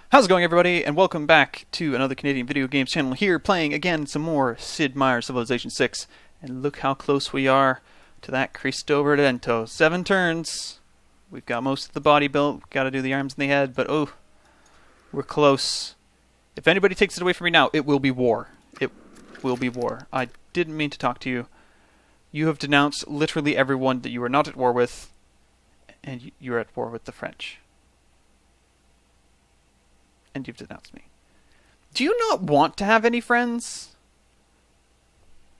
How's it going, everybody, and welcome back to another Canadian video games channel here, playing again some more Sid Meier's Civilization 6. And look how close we are to that Cristo Redento. 7 turns. We've got most of the body built. We've got to do the arms and the head, but oh, we're close. If anybody takes it away from me now, it will be war. It will be war. I didn't mean to talk to you. You have denounced literally everyone that you are not at war with, and you're at war with the French. And you've denounced me. Do you not want to have any friends?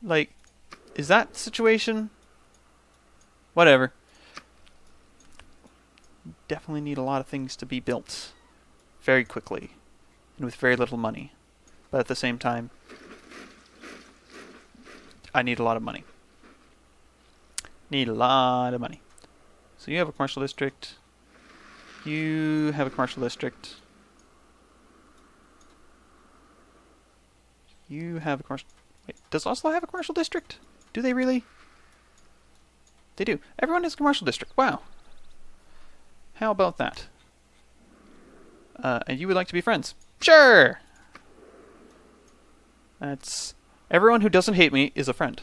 Like, is that the situation? Whatever. Definitely need a lot of things to be built very quickly and with very little money. But at the same time, I need a lot of money. Need a lot of money. So you have a commercial district. You have a commercial district. You have a commercial... Wait, does Oslo have a commercial district? Do they really? They do. Everyone has a commercial district. Wow. How about that? And you would like to be friends? Sure! That's... Everyone who doesn't hate me is a friend.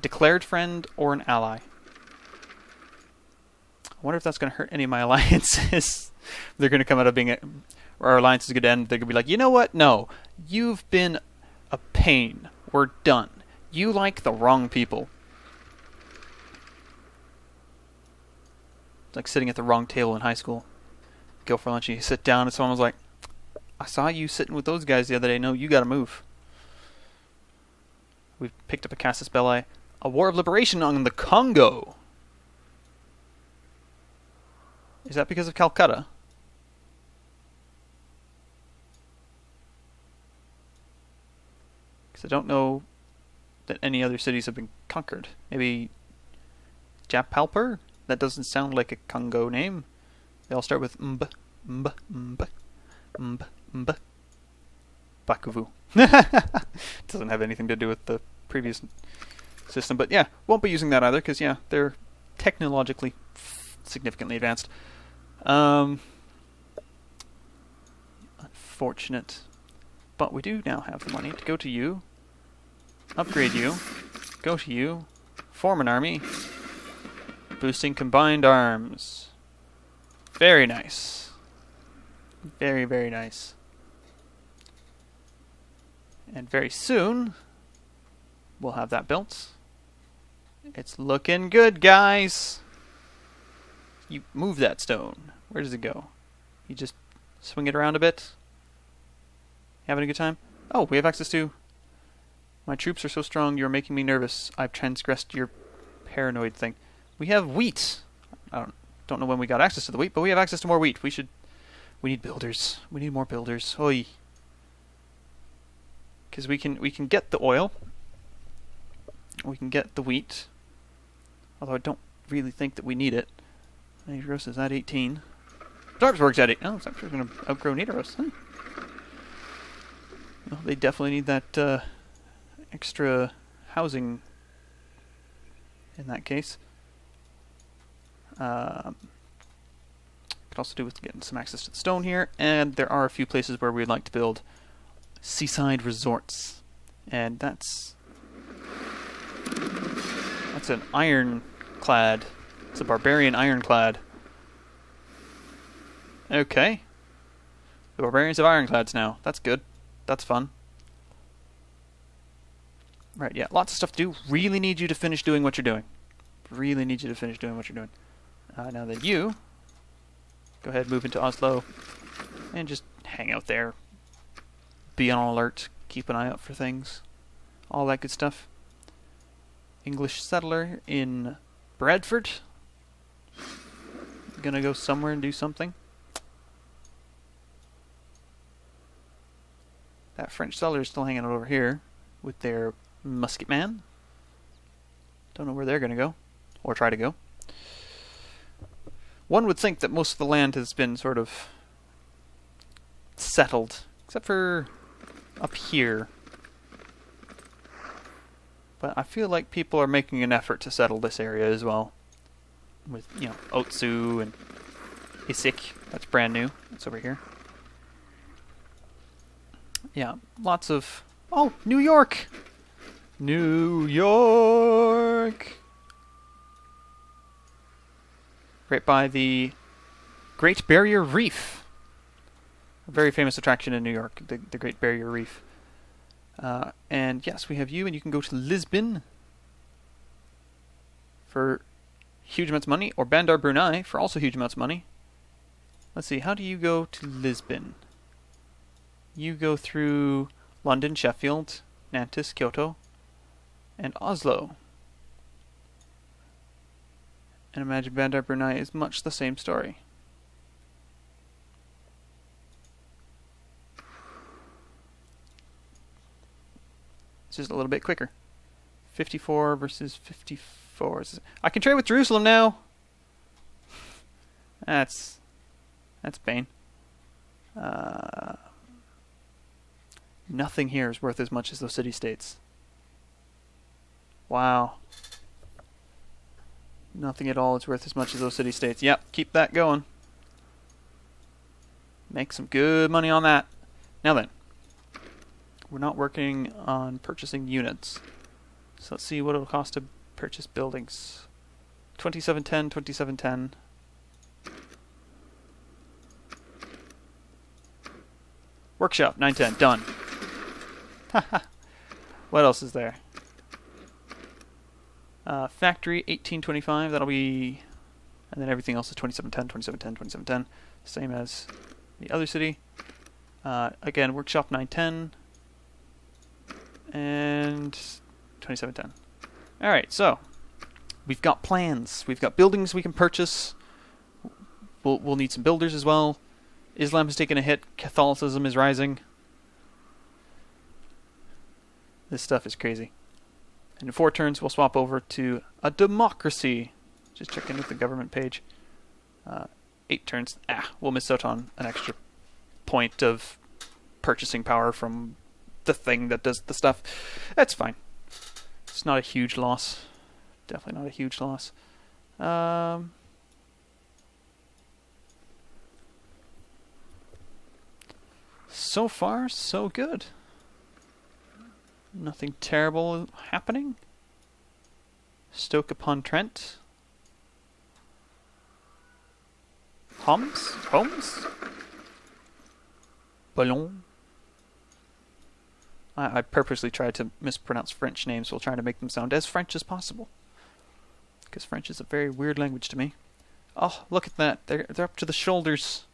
Declared friend or an ally. I wonder if that's going to hurt any of my alliances. They're going to come out of being... Our alliance is going to end. They're going to be like, you know what? No. You've been a pain. We're done. You like the wrong people. It's like sitting at the wrong table in high school. Go for lunch and you sit down and someone was like, I saw you sitting with those guys the other day. No, you gotta move. We've picked up a Casus Belli. A war of liberation on the Congo. Is that because of Calcutta? Because I don't know that any other cities have been conquered. Maybe Japalpur? That doesn't sound like a Congo name. They all start with mb, mb, mb, mb, mb. Bakuvu. Doesn't have anything to do with the previous system. But yeah, won't be using that either, because yeah, they're technologically significantly advanced. Unfortunate. But we do now have the money to go to you, upgrade you, go to you, form an army, boosting combined arms. Very nice. Very, very nice. And very soon, we'll have that built. It's looking good, guys. You move that stone. Where does it go? You just swing it around a bit? Having a good time? Oh, we have access to... My troops are so strong, you're making me nervous. I've transgressed your paranoid thing. We have wheat. I don't know when we got access to the wheat, but we have access to more wheat. We need builders. We need more builders. Oi. Because we can get the oil. We can get the wheat. Although I don't really think that we need it. Nidaros is at 18. Darpsburg's at 8. Oh, it's actually going to outgrow Nidaros. Huh? Well, they definitely need that extra housing in that case. Could also do with getting some access to the stone here, and there are a few places where we'd like to build seaside resorts, and that's an ironclad. It's a barbarian ironclad. Okay, the barbarians have ironclads now. That's good. That's fun. Right, yeah, lots of stuff to do. Really need you to finish doing what you're doing. Really need you to finish doing what you're doing. Now then you, go ahead, move into Oslo, and just hang out there. Be on alert, keep an eye out for things. All that good stuff. English settler in Bradford. Gonna go somewhere and do something. That French settler is still hanging out over here with their musket man. Don't know where they're going to go, or try to go. One would think that most of the land has been sort of settled, except for up here. But I feel like people are making an effort to settle this area as well. With, you know, Otsu and Isik. That's brand new. That's over here. Yeah, lots of... Oh, New York! New York! Right by the Great Barrier Reef. A very famous attraction in New York, the Great Barrier Reef. And yes, we have you, and you can go to Lisbon for huge amounts of money, or Bandar Brunei for also huge amounts of money. Let's see, how do you go to Lisbon? You go through London, Sheffield, Nantes, Kyoto, and Oslo. And imagine Bandar Brunei is much the same story. It's just a little bit quicker. 54 versus 54. I can trade with Jerusalem now. That's pain. Nothing here is worth as much as those city-states. Wow. Nothing at all is worth as much as those city-states. Yep, keep that going. Make some good money on that. Now then, we're not working on purchasing units. So let's see what it'll cost to purchase buildings. 2710, 2710. Workshop, 910, done. What else is there? Factory, 1825, that'll be... And then everything else is 2710, 2710, 2710. Same as the other city. Again, workshop, 910. And 2710. Alright, so we've got plans. We've got buildings we can purchase. We'll need some builders as well. Islam has taken a hit. Catholicism is rising. This stuff is crazy. And in 4 turns, we'll swap over to a democracy. Just check in with the government page. 8 turns. We'll miss out on an extra point of purchasing power from the thing that does the stuff. That's fine. It's not a huge loss. Definitely not a huge loss. So far, so good. Nothing terrible happening. Stoke-upon-Trent. Holmes? Boulogne. I purposely tried to mispronounce French names while trying to make them sound as French as possible. Because French is a very weird language to me. Oh, look at that. They're up to the shoulders.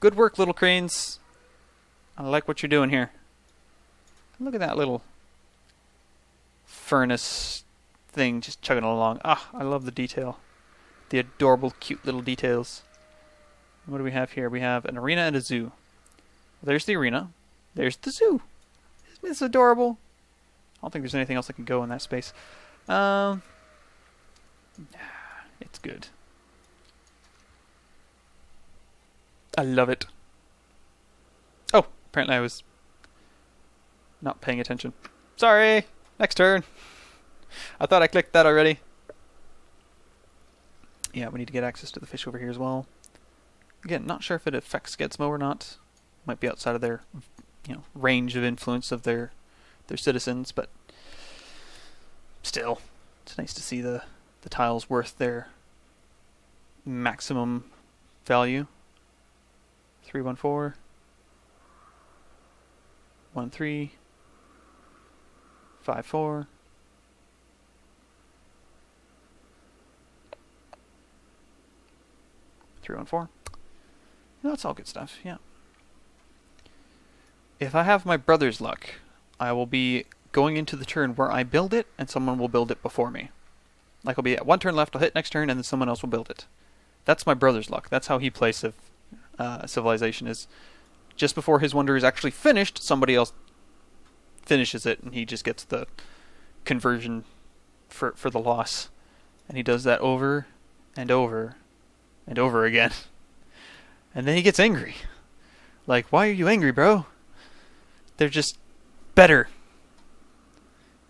Good work, little cranes. I like what you're doing here. Look at that little furnace thing just chugging along. I love the detail. The adorable, cute little details. What do we have here? We have an arena and a zoo. There's the arena. There's the zoo. Isn't this adorable? I don't think there's anything else that can go in that space. It's good. I love it. Oh, apparently I was not paying attention. Sorry! Next turn! I thought I clicked that already. Yeah, we need to get access to the fish over here as well. Again, not sure if it affects Getsmo or not. Might be outside of their, range of influence of their citizens, but still, it's nice to see the tiles worth their maximum value. 314, 13, 54. That's all good stuff, yeah. If I have my brother's luck, I will be going into the turn where I build it, and someone will build it before me. Like, I'll be at 1 turn left, I'll hit next turn, and then someone else will build it. That's my brother's luck. That's how he plays Civilization, is just before his wonder is actually finished, somebody else finishes it, and he just gets the conversion for the loss. And he does that over and over and over again. And then he gets angry. Like, why are you angry, bro? They're just better.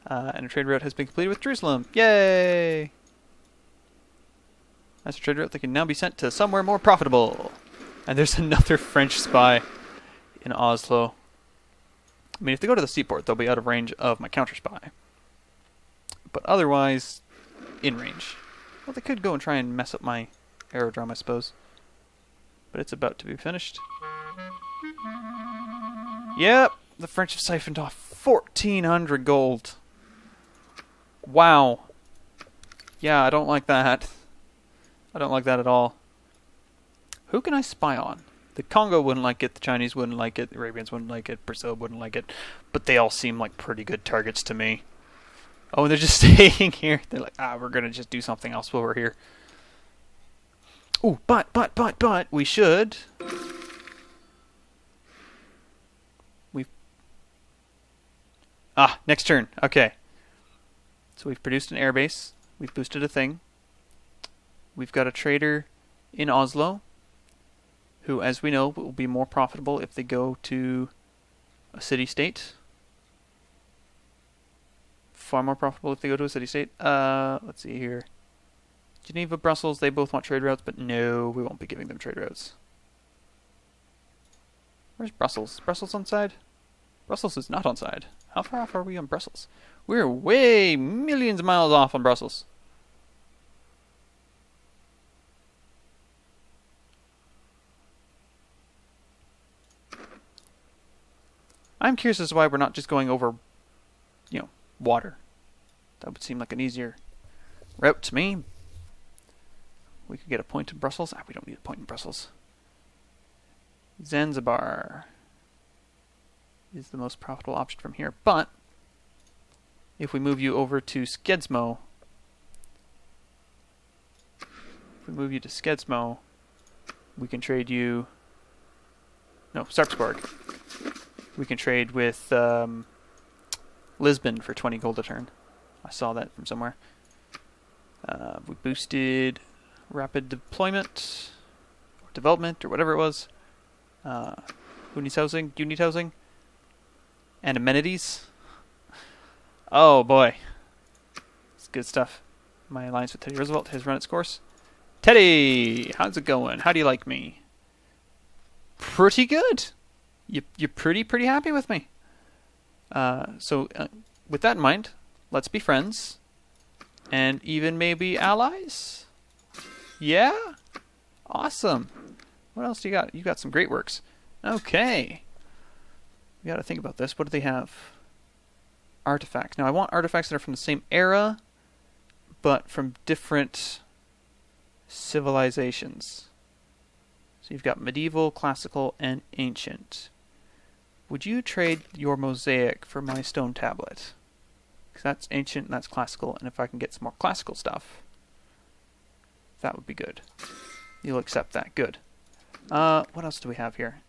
And a trade route has been completed with Jerusalem. Yay! That's a trade route that can now be sent to somewhere more profitable. And there's another French spy in Oslo. I mean, if they go to the seaport, they'll be out of range of my counter spy. But otherwise, in range. Well, they could go and try and mess up my aerodrome, I suppose. But it's about to be finished. Yep, the French have siphoned off 1,400 gold. Wow. Yeah, I don't like that. I don't like that at all. Who can I spy on? The Congo wouldn't like it, the Chinese wouldn't like it, the Arabians wouldn't like it, Brazil wouldn't like it, but they all seem like pretty good targets to me. Oh, and they're just staying here. They're like, we're going to just do something else while we're here. Ooh, but, we should. Next turn. Okay. So we've produced an airbase. We've boosted a thing. We've got a trader in Oslo, who, as we know, will be more profitable if they go to a city-state. Far more profitable if they go to a city-state. Let's see here. Geneva, Brussels, they both want trade routes, but no, we won't be giving them trade routes. Where's Brussels? Is Brussels on side? Brussels is not on side. How far off are we on Brussels? We're way millions of miles off on Brussels. I'm curious as to why we're not just going over, water. That would seem like an easier route to me. We could get a point in Brussels. We don't need a point in Brussels. Zanzibar is the most profitable option from here. But if we move you over to Skedsmo, we can trade you... No, Sarpsborg. We can trade with Lisbon for 20 gold a turn. I saw that from somewhere. We boosted rapid deployment, or development, or whatever it was. Who needs housing? You need housing? And amenities? Oh boy. It's good stuff. My alliance with Teddy Roosevelt has run its course. Teddy! How's it going? How do you like me? Pretty good. You're pretty happy with me. So with that in mind, let's be friends. And even maybe allies? Yeah? Awesome. What else do you got? You got some great works. Okay. We got to think about this. What do they have? Artifacts. Now I want artifacts that are from the same era, but from different civilizations. So you've got medieval, classical, and ancient. Would you trade your mosaic for my stone tablet? Because that's ancient and that's classical, and if I can get some more classical stuff, that would be good. You'll accept that. Good. What else do we have here?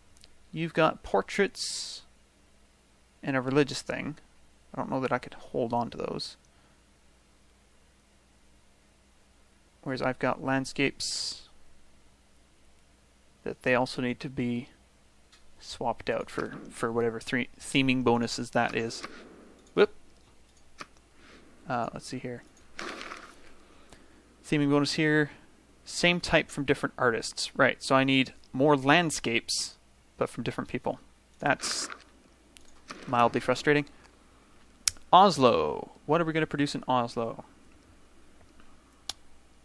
You've got portraits and a religious thing. I don't know that I could hold on to those. Whereas I've got landscapes that they also need to be swapped out for whatever theming bonuses that is. Whoop. Let's see here. Theming bonus here. Same type from different artists. Right, so I need more landscapes, but from different people. That's mildly frustrating. Oslo. What are we going to produce in Oslo?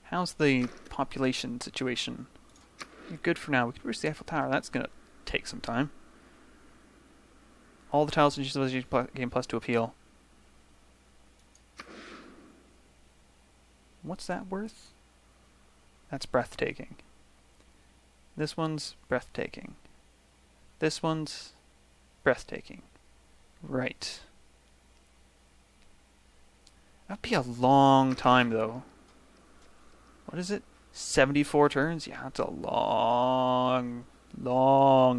How's the population situation? You're good for now. We can produce the Eiffel Tower. That's going to take some time. All the tiles in Civilization Game Plus to appeal. What's that worth? That's breathtaking. This one's breathtaking. This one's breathtaking. Right. That'd be a long time, though. What is it? 74 turns? Yeah, that's a long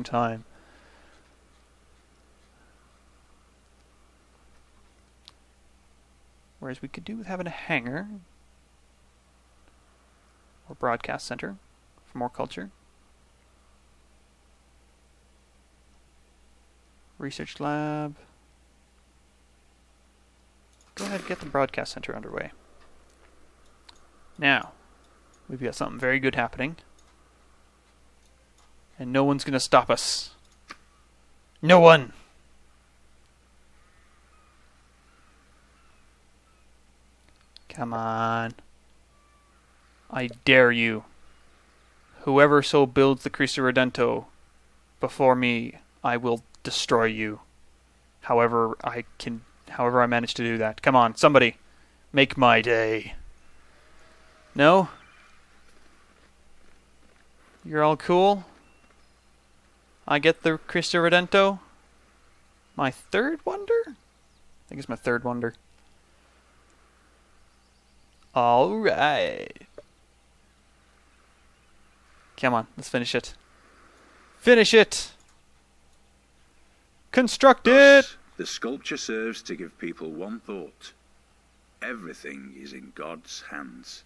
time. Whereas we could do with having a hangar or broadcast center for more culture. Research lab. Go ahead and get the broadcast center underway. Now, We've got something very good happening. And no one's going to stop us. No one! Come on. I dare you. Whoever so builds the Cristo Redento before me, I will destroy you. However I manage to do that. Come on, somebody. Make my day. No? You're all cool? I get the Cristo Redento? My third wonder? I think it's my third wonder. Alright. Come on, let's finish it. Finish it! Construct it! The sculpture serves to give people one thought. Everything is in God's hands.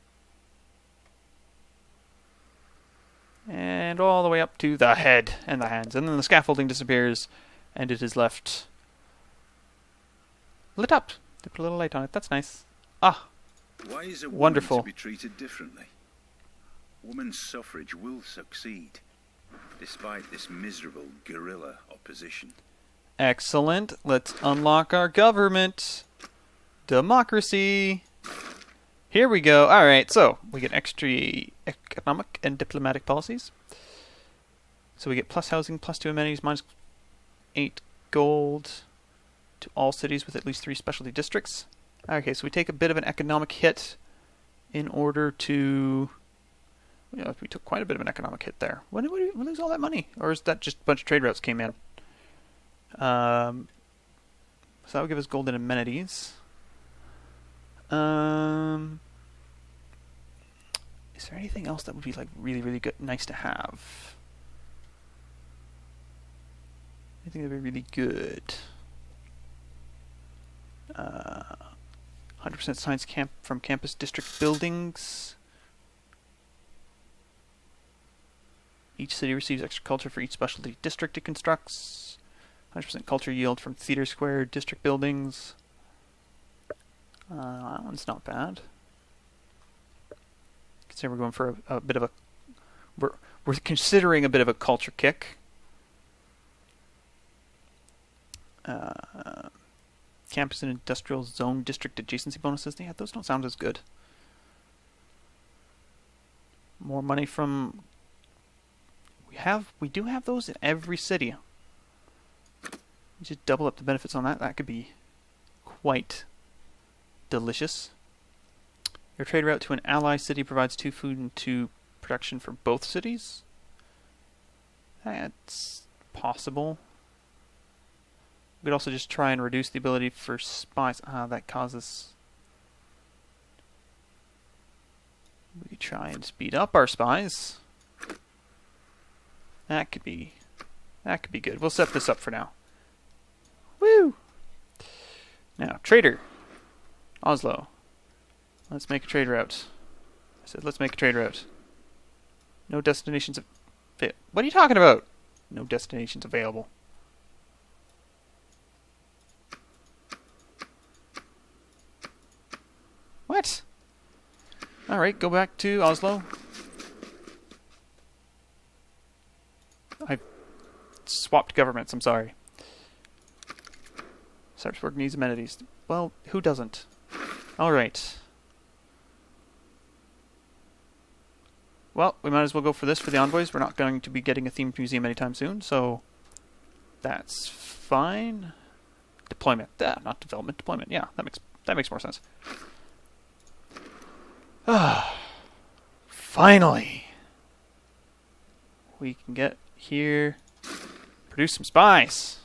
And all the way up to the head and the hands. And then the scaffolding disappears, and it is left lit up. They put a little light on it. That's nice. Ah, Why is a woman wonderful. to be treated differently? Women's suffrage will succeed, despite this miserable guerrilla opposition. Excellent. Let's unlock our government. Democracy. Here we go. Alright, so we get extra economic and diplomatic policies. So we get plus housing, plus 2 amenities, minus 8 gold to all cities with at least 3 specialty districts. Okay, so we take a bit of an economic hit in order to... we took quite a bit of an economic hit there. When did we lose all that money? Or is that just a bunch of trade routes came in? So that would give us golden amenities. Is there anything else that would be like really, really good, nice to have? Anything that would be really good? 100% science camp from campus district buildings. Each city receives extra culture for each specialty district it constructs. 100% culture yield from theater square district buildings. That one's not bad. Consider we're going for a bit of a... We're considering a bit of a culture kick. Campus and industrial zone district adjacency bonuses. Yeah, those don't sound as good. More money from... We do have those in every city. Just double up the benefits on that. That could be quite delicious. Your trade route to an ally city provides 2 food and 2 production for both cities. That's possible. We could also just try and reduce the ability for spies. That causes... We could try and speed up our spies. That could be good. We'll set this up for now. Woo! Now, trader. Oslo. Let's make a trade route. I said let's make a trade route. No destinations available. What are you talking about? No destinations available. What? Alright, go back to Oslo. I've swapped governments, I'm sorry. Sarpsborg needs amenities. Well, who doesn't? Alright. Well, we might as well go for this for the envoys. We're not going to be getting a themed museum anytime soon, so that's fine. Deployment. Not development, deployment. Yeah, that makes more sense. Finally! We can get here, produce some spies,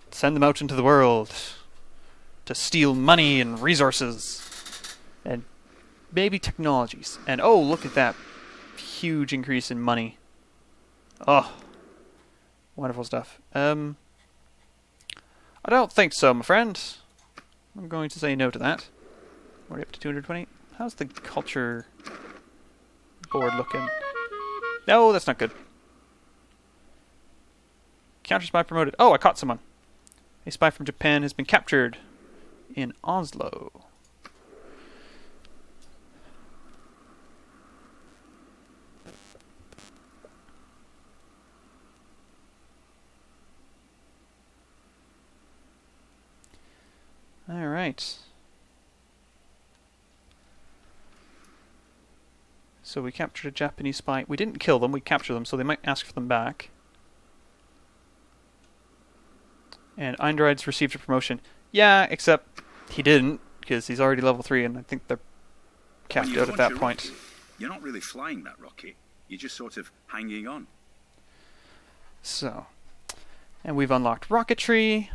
send them out into the world to steal money and resources and maybe technologies. And oh, look at that huge increase in money. Oh, wonderful stuff. I don't think so, my friend. I'm going to say no to that. We're up to 220. How's the culture board looking? No, that's not good. Counter spy promoted. Oh, I caught someone. A spy from Japan has been captured in Oslo. Right. So we captured a Japanese spy. We didn't kill them, we captured them, so they might ask for them back. And Eindride's received a promotion. Yeah, except he didn't, because he's already level 3, and I think they're capped out at that point. You're not really flying that rocket. You're just sort of hanging on. So, and we've unlocked rocketry.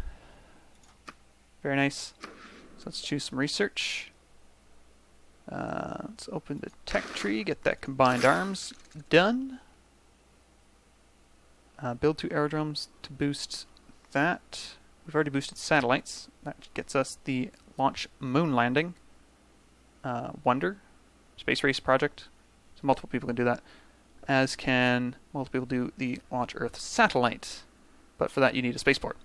Very nice. So let's choose some research. Let's open the tech tree, get that combined arms done. Build 2 aerodromes to boost that. We've already boosted satellites. That gets us the launch moon landing. Wonder. Space race project. So multiple people can do that. As can multiple people do the launch Earth satellite. But for that you need a spaceport.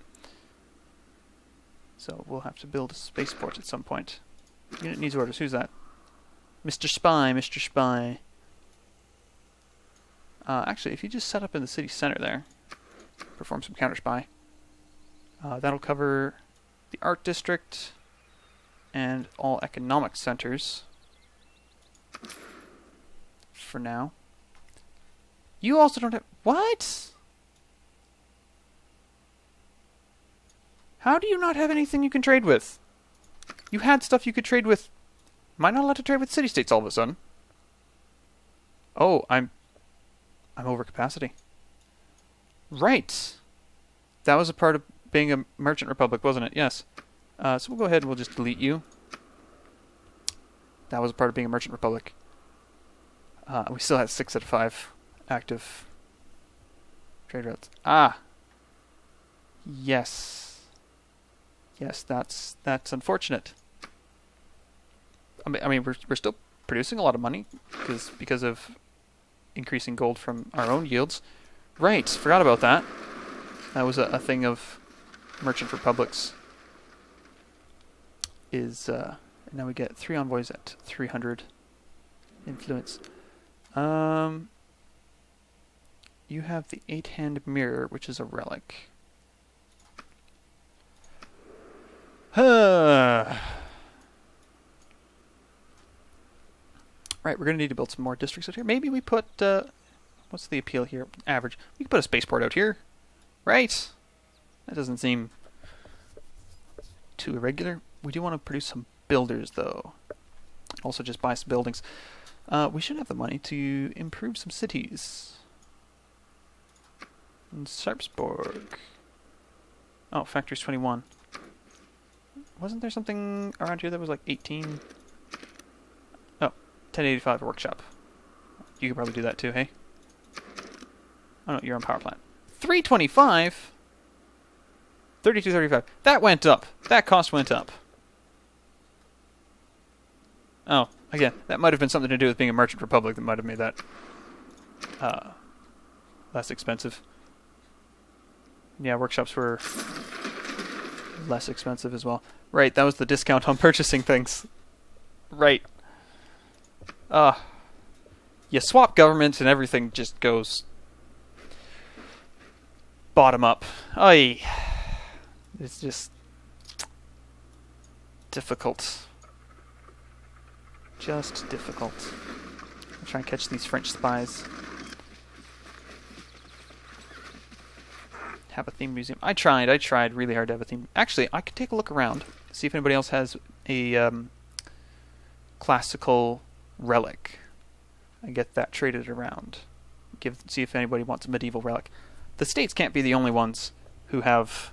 So we'll have to build a spaceport at some point. Unit needs orders. Who's that? Mr. Spy, Mr. Spy. Actually, if you just set up in the city center there, perform some counter spy. That'll cover the art district and all economic centers for now. You also don't have... What? How do you not have anything you can trade with? You had stuff you could trade with. Am I not allowed to trade with city-states all of a sudden? Oh, I'm over capacity. Right. That was a part of being a merchant republic, wasn't it? Yes. So we'll go ahead and we'll just delete you. That was a part of being a merchant republic. We still have 6 out of 5 active trade routes. Ah. Yes. Yes, that's unfortunate. I mean, we're still producing a lot of money because of increasing gold from our own yields. Right, forgot about that. That was a thing of merchant republics. And now we get 3 envoys at 300 influence. You have the 8-hand mirror, which is a relic. Right, we're going to need to build some more districts out here. Maybe we put, what's the appeal here? Average. We could put a spaceport out here. Right. That doesn't seem too irregular. We do want to produce some builders, though. Also just buy some buildings. We should have the money to improve some cities. In Sarpsborg. Oh, Factory's 21. Wasn't there something around here that was like 18? Oh, 1085 workshop. You could probably do that too, hey? Oh no, you're on power plant. 325? 3235. That went up. That cost went up. Oh, again, that might have been something to do with being a merchant republic that might have made that less expensive. Yeah, workshops were less expensive as well. Right, that was the discount on purchasing things. Right. You swap government and everything just goes bottom up. Oy. It's just difficult. Just difficult. I'll try and catch these French spies. Have a theme museum. I tried really hard to have a theme. Actually, I could take a look around, see if anybody else has a classical relic, and get that traded around. See if anybody wants a medieval relic. The states can't be the only ones who have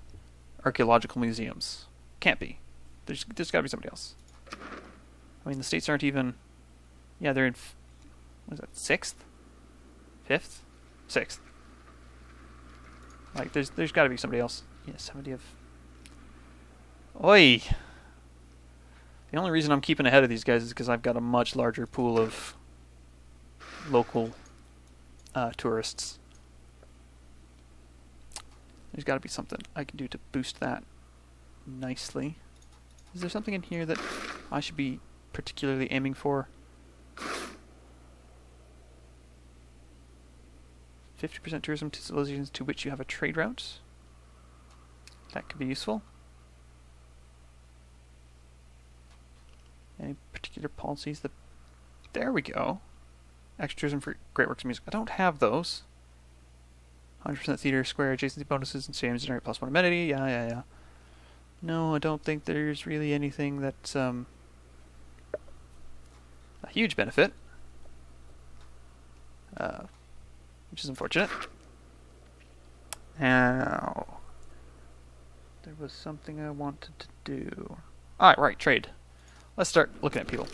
archaeological museums. Can't be. There's got to be somebody else. I mean, the states aren't even... Yeah, they're in... What is that? 6th? 5th? 6th. Like, there's got to be somebody else. Yeah, 70 of... Oi! The only reason I'm keeping ahead of these guys is because I've got a much larger pool of local tourists. There's got to be something I can do to boost that nicely. Is there something in here that I should be particularly aiming for? 50% tourism to civilizations to which you have a trade route. That could be useful. Any particular policies that... There we go. Extras and for great works of music. I don't have those. 100% theater, square, adjacency bonuses, and saves generate +1 amenity. Yeah. No, I don't think there's really anything that's a huge benefit. Which is unfortunate. Now, there was something I wanted to do. Alright, right, trade. Let's start looking at people.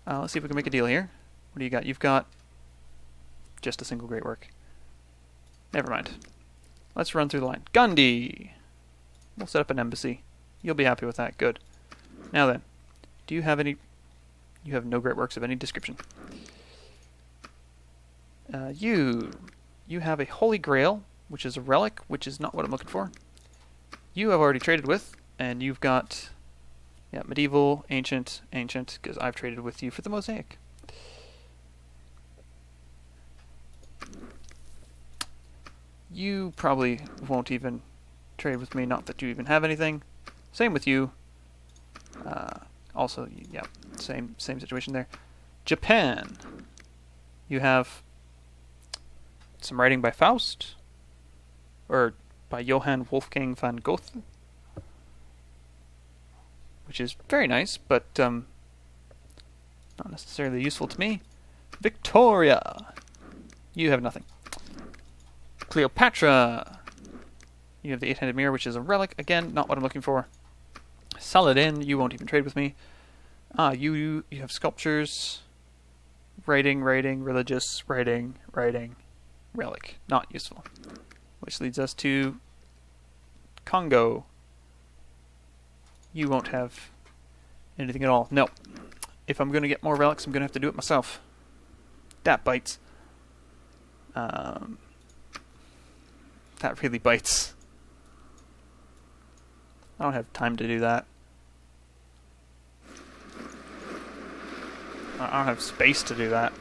Let's see if we can make a deal here. What do you got? You've got just a single great work. Never mind. Let's run through the line. Gandhi! We'll set up an embassy. You'll be happy with that. Good. Now then, do you have any... You have no great works of any description. You have a Holy Grail, which is a relic, which is not what I'm looking for. You have already traded with, and you've got... Yeah, medieval, ancient, because I've traded with you for the mosaic. You probably won't even trade with me, not that you even have anything. Same with you. Also, yeah, same situation there. Japan. You have some writing by Faust, or by Johann Wolfgang van Goethe, which is very nice, but not necessarily useful to me. Victoria. You have nothing. Cleopatra. You have the 8-handed mirror, which is a relic. Again, not what I'm looking for. Saladin. You won't even trade with me. You have sculptures. Writing, religious, writing, relic. Not useful. Which leads us to Congo. You won't have anything at all. No. If I'm going to get more relics, I'm going to have to do it myself. That bites. That really bites. I don't have time to do that. I don't have space to do that.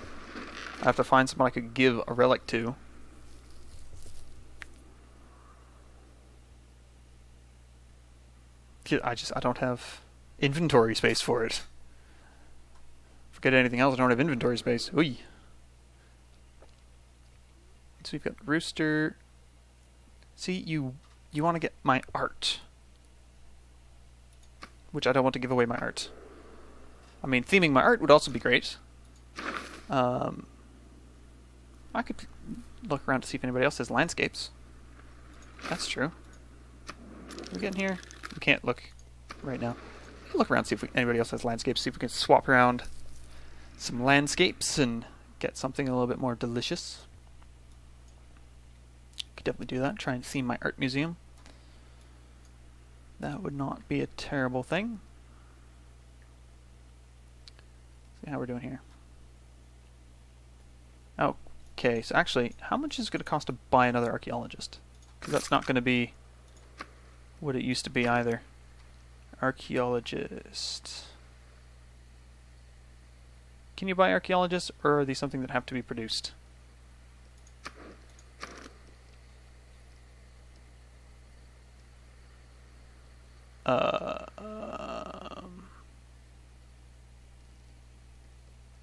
I have to find someone I could give a relic to. I don't have inventory space for it. Forget anything else, I don't have inventory space. Ooh. So we've got Rooster. See, you want to get my art. Which I don't want to give away my art. I mean, theming my art would also be great. I could look around to see if anybody else has landscapes. That's true. Can we get in here? We can't look right now. Look around, see if anybody else has landscapes, see if we can swap around some landscapes and get something a little bit more delicious. Could definitely do that. Try and theme my art museum. That would not be a terrible thing. See how we're doing here. Okay, so actually, how much is it going to cost to buy another archaeologist? Because that's not going to be what it used to be either. Archaeologist. Can you buy archaeologists, or are these something that have to be produced?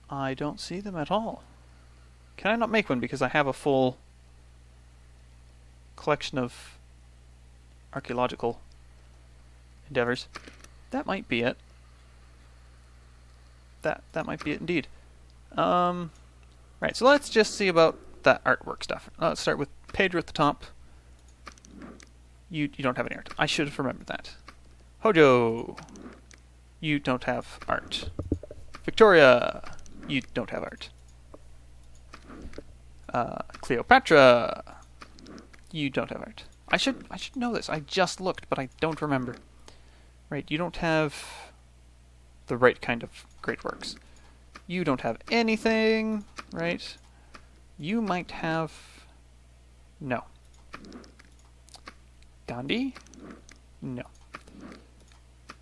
I don't see them at all. Can I not make one because I have a full collection of archaeological endeavors? That might be it. That might be it indeed. Right, so let's just see about that artwork stuff. Let's start with Pedro at the top. You don't have any art. I should have remembered that. Hojo, you don't have art. Victoria, you don't have art. Cleopatra, you don't have art. I should know this. I just looked, but I don't remember. Right, you don't have the right kind of great works. You don't have anything, right? You might have... No. Gandhi? No.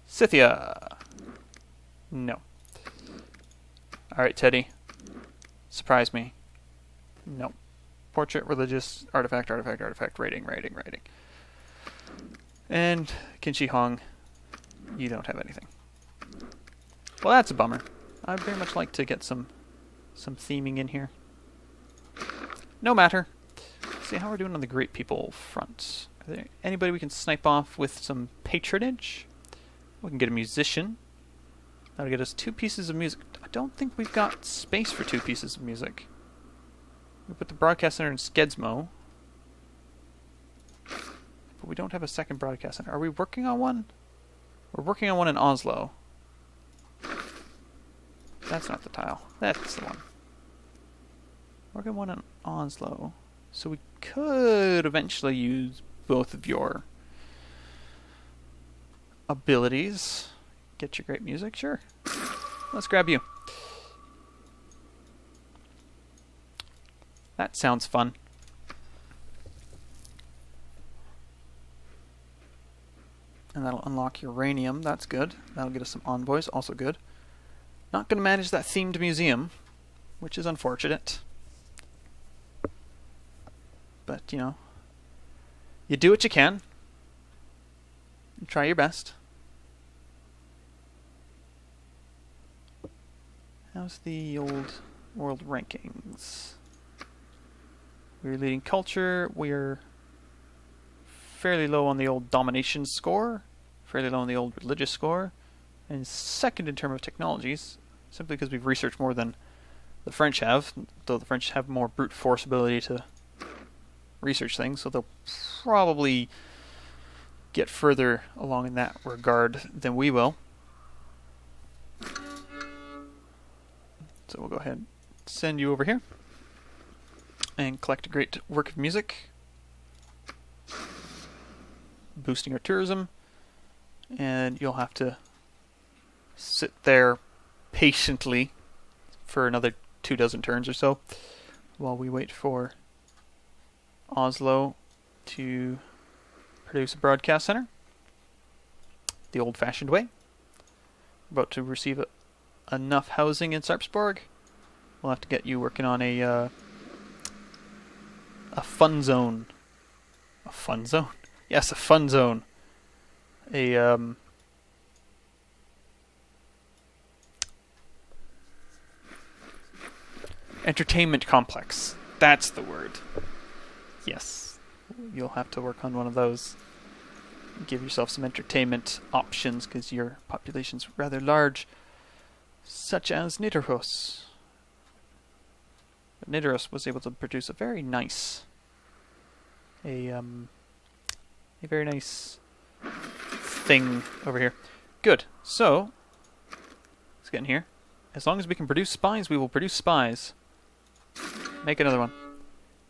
Scythia? No. Alright, Teddy. Surprise me. No. Portrait, religious, artifact, writing. And Qin Shi Huang, you don't have anything. Well, that's a bummer. I'd very much like to get some theming in here. No matter. Let's see how we're doing on the great people front. Are there anybody we can snipe off with some patronage? We can get a musician. That'll get us 2 pieces of music. I don't think we've got space for 2 pieces of music. We put the broadcast center in Skedsmo. But we don't have a second broadcast center. Are we working on one? We're working on one in Oslo. That's not the tile. That's the one. Working on one in Oslo. So we could eventually use both of your abilities. Get your great music? Sure. Let's grab you. That sounds fun. And that'll unlock uranium. That's good. That'll get us some envoys. Also good. Not going to manage that themed museum, which is unfortunate. But, you know, you do what you can. You try your best. How's the old world rankings? We're leading culture. We're fairly low on the old domination score. Fairly low on the old religious score. And second in terms of technologies. Simply because we've researched more than the French have. Though the French have more brute force ability to research things. So they'll probably get further along in that regard than we will. So we'll go ahead and send you over here and collect a great work of music, boosting our tourism, and you'll have to sit there patiently for another 24 turns or so while we wait for Oslo to produce a broadcast center the old-fashioned way. About to receive enough housing in Sarpsborg. We'll have to get you working on a fun zone. A fun zone? Yes, a fun zone. A entertainment complex. That's the word. Yes. You'll have to work on one of those. Give yourself some entertainment options because your population's rather large. Such as Nidaros. Nidaros was able to produce a very nice, a very nice thing over here. Good. So let's get in here. As long as we can produce spies, we will produce spies. Make another one.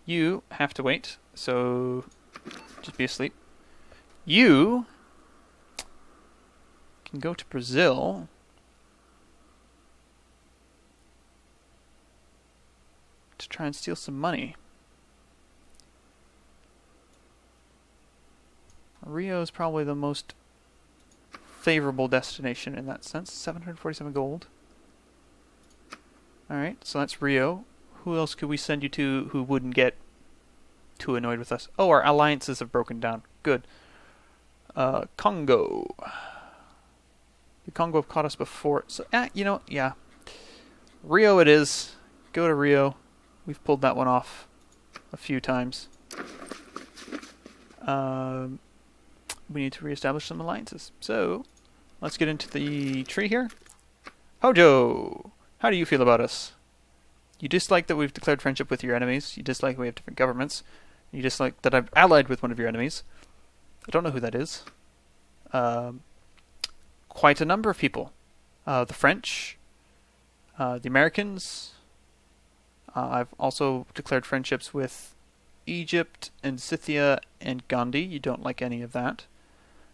You have to wait. So just be asleep. You can go to Brazil. To try and steal some money. Rio is probably the most favorable destination in that sense. 747 gold. Alright, so that's Rio. Who else could we send you to who wouldn't get too annoyed with us? Oh, our alliances have broken down. Good. Congo. The Congo have caught us before. So, you know, yeah. Rio it is. Go to Rio. We've pulled that one off a few times. We need to reestablish some alliances. So, let's get into the tree here. Hojo! How do you feel about us? You dislike that we've declared friendship with your enemies. You dislike we have different governments. You dislike that I've allied with one of your enemies. I don't know who that is. Quite a number of people. The French. The Americans. I've also declared friendships with Egypt and Scythia and Gandhi. You don't like any of that.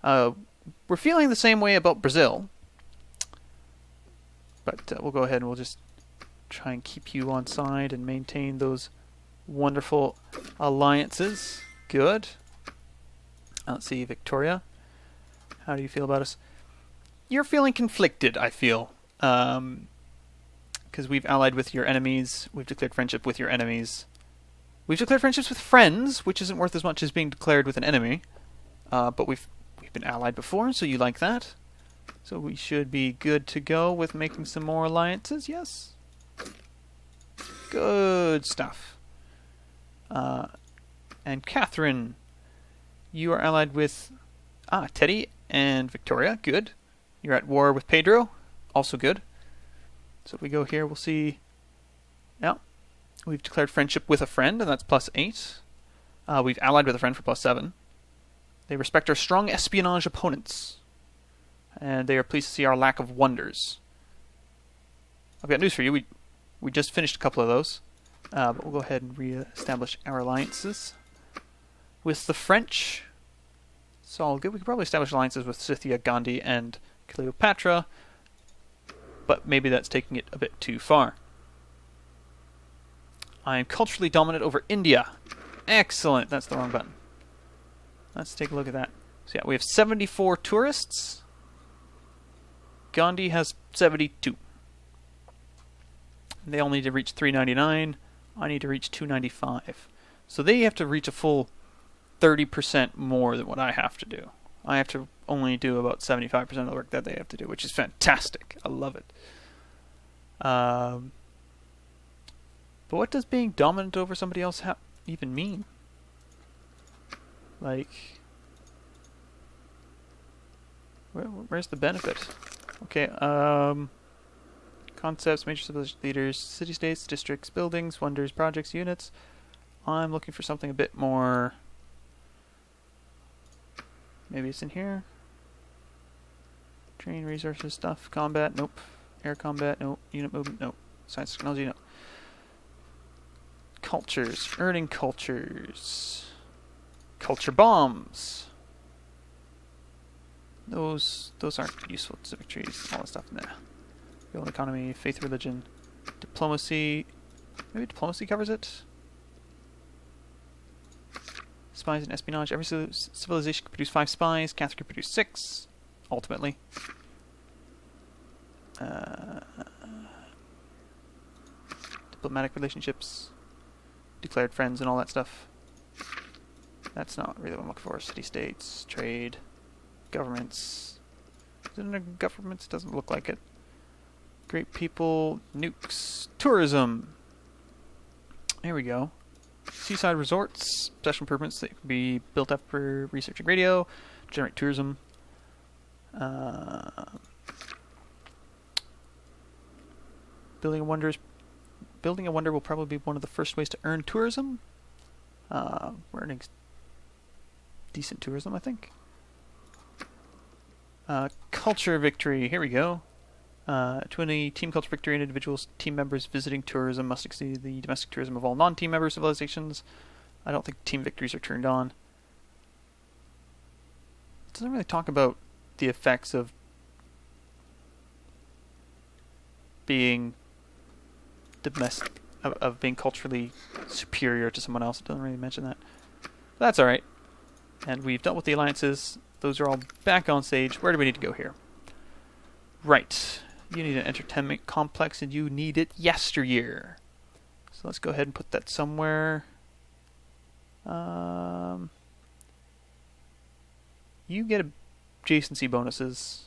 We're feeling the same way about Brazil. But we'll go ahead and we'll just try and keep you on side and maintain those wonderful alliances. Good. Let's see, Victoria. How do you feel about us? You're feeling conflicted, I feel. Because we've allied with your enemies. We've declared friendship with your enemies. We've declared friendships with friends, which isn't worth as much as being declared with an enemy. But we've been allied before, so you like that. So we should be good to go with making some more alliances, yes? Good stuff. And Catherine, you are allied with Teddy and Victoria, good. You're at war with Pedro, also good. So if we go here, we'll see... Yeah, we've declared friendship with a friend, and that's +8. We've allied with a friend for +7. They respect our strong espionage opponents. And they are pleased to see our lack of wonders. I've got news for you. We just finished a couple of those. But we'll go ahead and re-establish our alliances. With the French, it's all good. We could probably establish alliances with Scythia, Gandhi, and Cleopatra. But maybe that's taking it a bit too far. I am culturally dominant over India. Excellent. That's the wrong button. Let's take a look at that. So yeah, we have 74 tourists. Gandhi has 72. They all need to reach 399. I need to reach 295. So they have to reach a full 30% more than what I have to do. I have to only do about 75% of the work that they have to do, which is fantastic. I love it. But what does being dominant over somebody else even mean? Like, where's the benefit? Okay, concepts, major civilization leaders, city-states, districts, buildings, wonders, projects, units. I'm looking for something a bit more... Maybe it's in here. Train, resources, stuff, combat, nope. Air combat, nope. Unit movement, nope. Science, technology, nope. Cultures, earning cultures. Culture bombs. Those aren't useful. Civic trees, all that stuff. Nah. Build economy, faith, religion, diplomacy. Maybe diplomacy covers it. Spies and espionage. Every civilization can produce 5 spies. Catherine can produce 6, ultimately. Diplomatic relationships. Declared friends and all that stuff. That's not really what I'm looking for. City-states, trade, governments. Is it under governments? Doesn't look like it. Great people, nukes, tourism. There we go. Seaside resorts, special improvements that can be built up for research and radio, generate tourism. Building a wonder will probably be one of the first ways to earn tourism. We're earning decent tourism, I think. Culture victory. Here we go. To any team culture victory, and individuals, team members visiting tourism must exceed the domestic tourism of all non-team member civilizations. I don't think team victories are turned on. It doesn't really talk about the effects of being domestic, of being culturally superior to someone else. It doesn't really mention that. But that's alright. And we've dealt with the alliances. Those are all back on stage. Where do we need to go here? Right. You need an entertainment complex, and you need it yesteryear. So let's go ahead and put that somewhere. You get adjacency bonuses.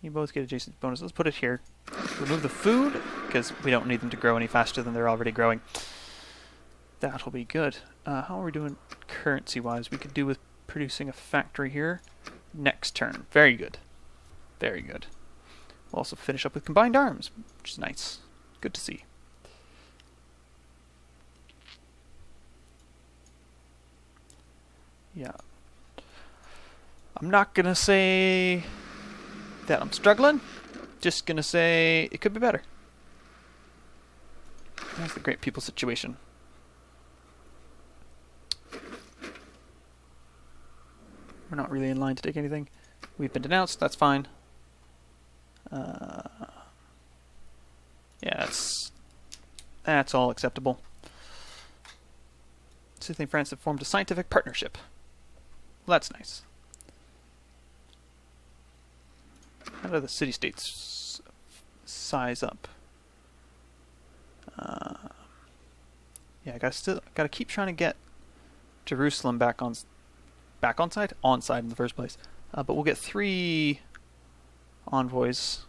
You both get adjacency bonuses. Let's put it here. Remove the food, because we don't need them to grow any faster than they're already growing. That'll be good. How are we doing currency-wise? We could do with producing a factory here. Next turn. Very good. Very good. We'll also finish up with combined arms, which is nice. Good to see. Yeah. I'm not going to say that I'm struggling. Just going to say it could be better. That's the great people situation. We're not really in line to take anything. We've been denounced. That's fine. Yeah, that's all acceptable. Sicily and France have formed a scientific partnership. Well, that's nice. How do the city-states size up? Yeah, I gotta keep trying to get Jerusalem back on side in the first place. But we'll get 3 envoys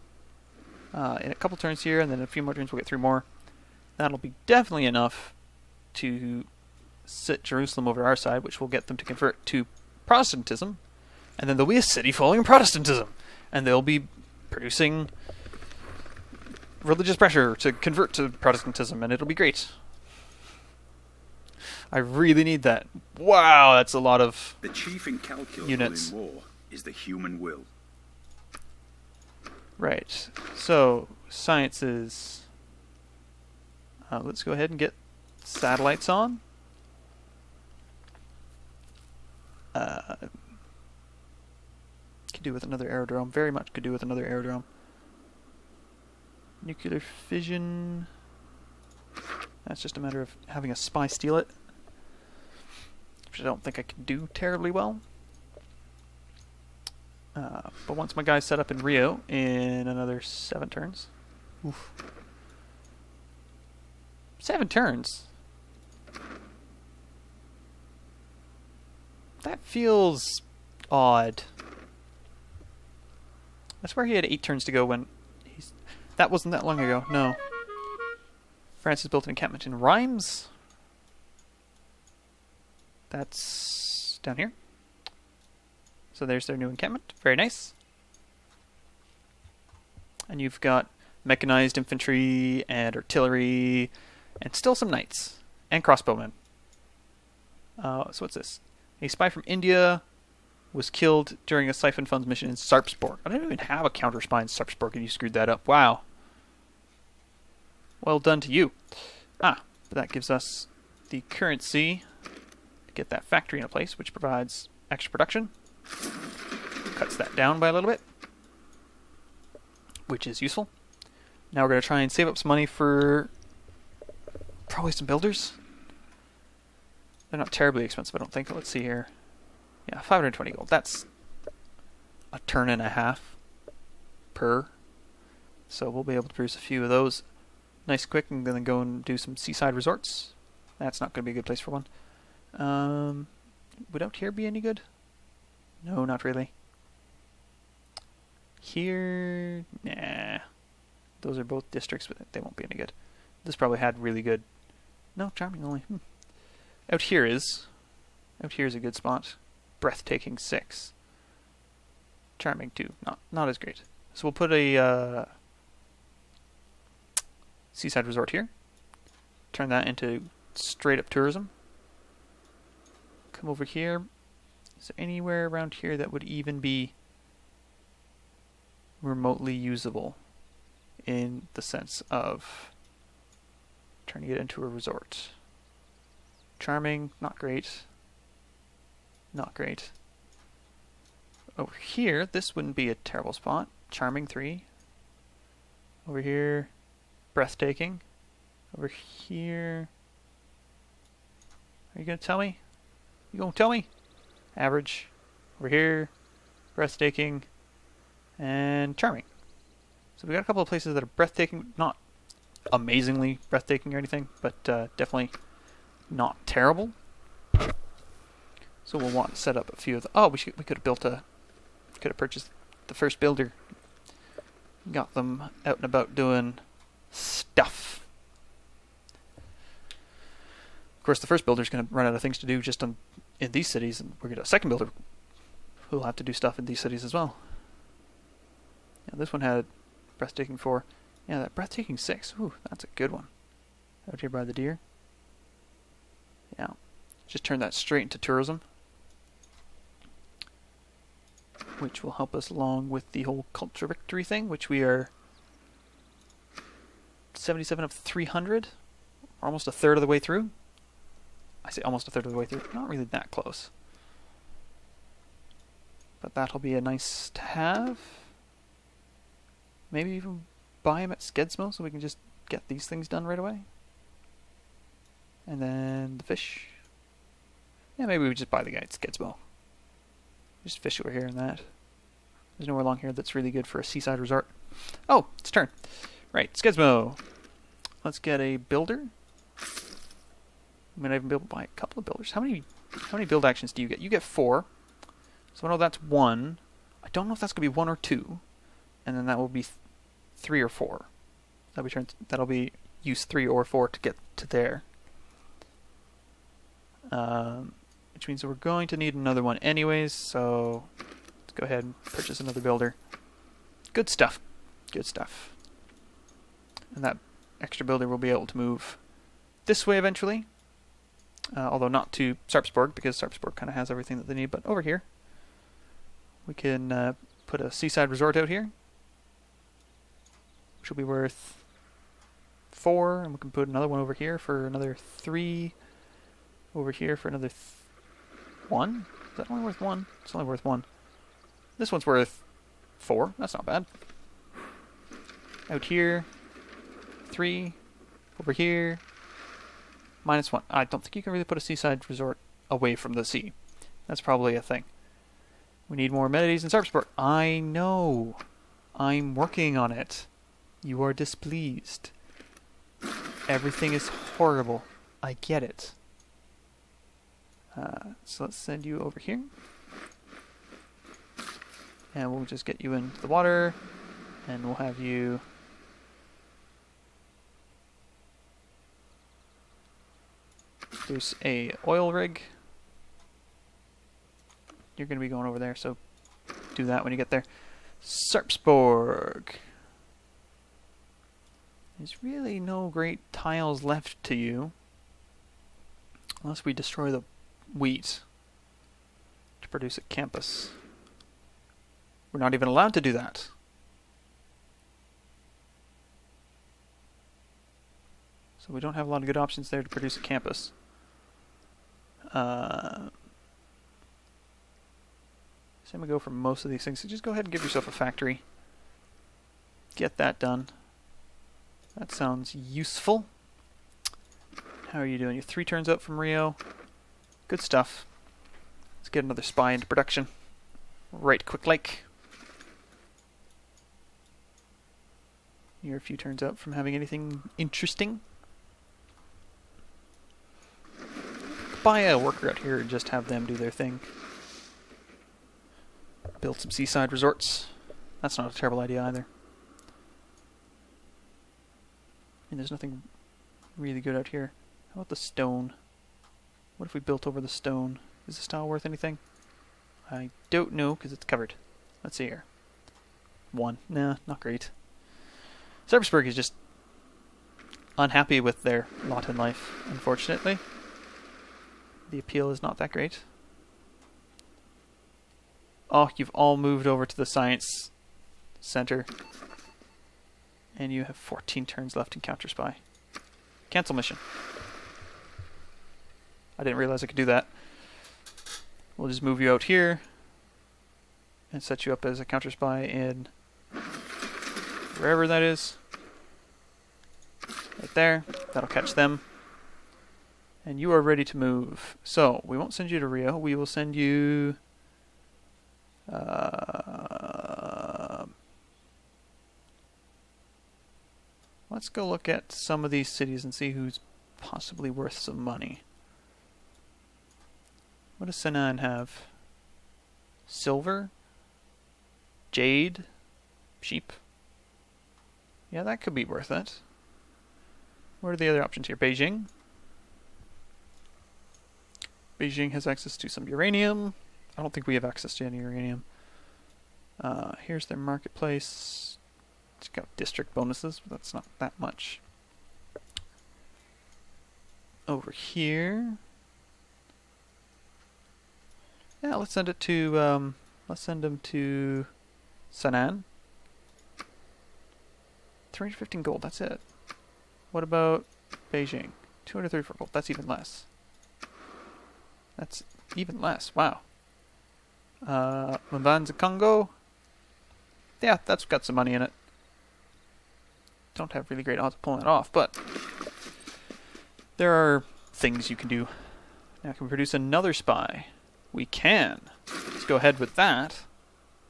in a couple turns here, and then in a few more turns we'll get 3 more. That'll be definitely enough to sit Jerusalem over our side, which will get them to convert to Protestantism, and then there'll be a city following Protestantism, and they'll be producing religious pressure to convert to Protestantism, and it'll be great. I really need that. Wow, that's a lot of The chief incalculable units. in war is the human will. Right. So, sciences. Let's go ahead and get satellites on. Could do with another aerodrome. Very much could do with another aerodrome. Nuclear fission. That's just a matter of having a spy steal it, which I don't think I can do terribly well. But once my guy's set up in Rio in another 7 turns. Oof. 7 turns? That feels odd. I swear he had 8 turns to go when he's... That wasn't that long ago, no. France has built an encampment in Rheims. That's down here. So there's their new encampment. Very nice. And you've got mechanized infantry and artillery and still some knights and crossbowmen. So what's this? A spy from India was killed during a Siphon Funds mission in Sarpsborg. I don't even have a counter spy in Sarpsborg and you screwed that up. Wow. Well done to you. But that gives us the currency to get that factory in place, which provides extra production. Cuts that down by a little bit, which is useful. Now we're going to try and save up some money for probably some builders. They're not terribly expensive, I don't think. Let's see here. Yeah, 520 gold. That's a turn and a half per. So we'll be able to produce a few of those nice quick and then go and do some seaside resorts. That's not going to be a good place for one. Would out here be any good? No, not really. Here, nah. Those are both districts, but they won't be any good. This probably had really good... No, charming only. Out here is a good spot. Breathtaking 6. Charming 2. Not as great. So we'll put a seaside resort here. Turn that into straight up tourism. Come over here. Is there anywhere around here that would even be remotely usable in the sense of turning it into a resort? Charming, not great. Not great. Over here, this wouldn't be a terrible spot. Charming 3. Over here, breathtaking. Over here... Are you going to tell me? You going to tell me? Average. Over here, breathtaking, and charming. So we got a couple of places that are breathtaking, not amazingly breathtaking or anything, but definitely not terrible. So we'll want to set up a few of the... Oh, we could have built a... Could have purchased the first builder. Got them out and about doing stuff. Of course, the first builder's going to run out of things to do just in these cities, and we're going to a second builder who'll have to do stuff in these cities as well. Yeah, this one had breathtaking 4. Yeah, that breathtaking 6. Ooh, that's a good one. Out here by the deer. Yeah, just turn that straight into tourism, which will help us along with the whole culture victory thing, which we are 77 of 300, almost a third of the way through. I say almost a third of the way through, not really that close. But that'll be a nice to have. Maybe even buy him at Skedsmo so we can just get these things done right away. And then the fish. Yeah, maybe we just buy the guy at Skedsmo. Just fish over here and that. There's nowhere along here that's really good for a seaside resort. Oh, it's turn. Right, Skedsmo. Let's get a builder. I'm gonna even be able to buy a couple of builders. How many build actions do you get? You get 4. So I know that's 1. I don't know if that's going to be 1 or 2. And then that will be 3 or 4. That'll be use 3 or 4 to get to there. Which means that we're going to need another one anyways, so let's go ahead and purchase another builder. Good stuff. Good stuff. And that extra builder will be able to move this way eventually. Although not to Sarpsborg, because Sarpsborg kind of has everything that they need, but over here. We can put a seaside resort out here, which will be worth 4, and we can put another one over here for another 3, over here for another 1? Is that only worth 1? It's only worth 1. This one's worth 4. That's not bad. Out here, 3. Over here, -1. I don't think you can really put a seaside resort away from the sea. That's probably a thing. We need more amenities in Sarpsborg. I know. I'm working on it. You are displeased. Everything is horrible. I get it. So let's send you over here. And we'll just get you into the water. And we'll have you... There's a oil rig. You're going to be going over there, so do that when you get there. Sarpsborg. There's really no great tiles left to you. Unless we destroy the wheat to produce a campus. We're not even allowed to do that. So we don't have a lot of good options there to produce a campus. So I'm going to go for most of these things. So just go ahead and give yourself a factory. Get that done. That sounds useful. How are you doing? You're 3 turns out from Rio. Good stuff. Let's get another spy into production. Right quick like. You're a few turns out from having anything interesting. Buy a worker out here and just have them do their thing. Build some seaside resorts. That's not a terrible idea either. And there's nothing really good out here. How about the stone? What if we built over the stone? Is this tile worth anything? I don't know because it's covered. Let's see here. 1. Nah, not great. Sarpsborg is just unhappy with their lot in life, unfortunately. The appeal is not that great. Oh, you've all moved over to the science center. And you have 14 turns left in Counter Spy. Cancel mission. I didn't realize I could do that. We'll just move you out here and set you up as a Counter Spy in wherever that is. Right there. That'll catch them. And you are ready to move. So, we won't send you to Rio. We will send you... let's go look at some of these cities and see who's possibly worth some money. What does Sinan have? Silver? Jade? Sheep? Yeah, that could be worth it. What are the other options here? Beijing? Beijing has access to some uranium. I don't think we have access to any uranium. Here's their marketplace. It's got district bonuses, but that's not that much. Over here. Yeah, let's send it to let's send them to Sanan. 315 gold, that's it. What about Beijing? 234 gold, that's even less. That's even less, wow. Mbanza Congo. Yeah, that's got some money in it. Don't have really great odds of pulling it off, but there are things you can do. Now, can we produce another spy? We can. Let's go ahead with that.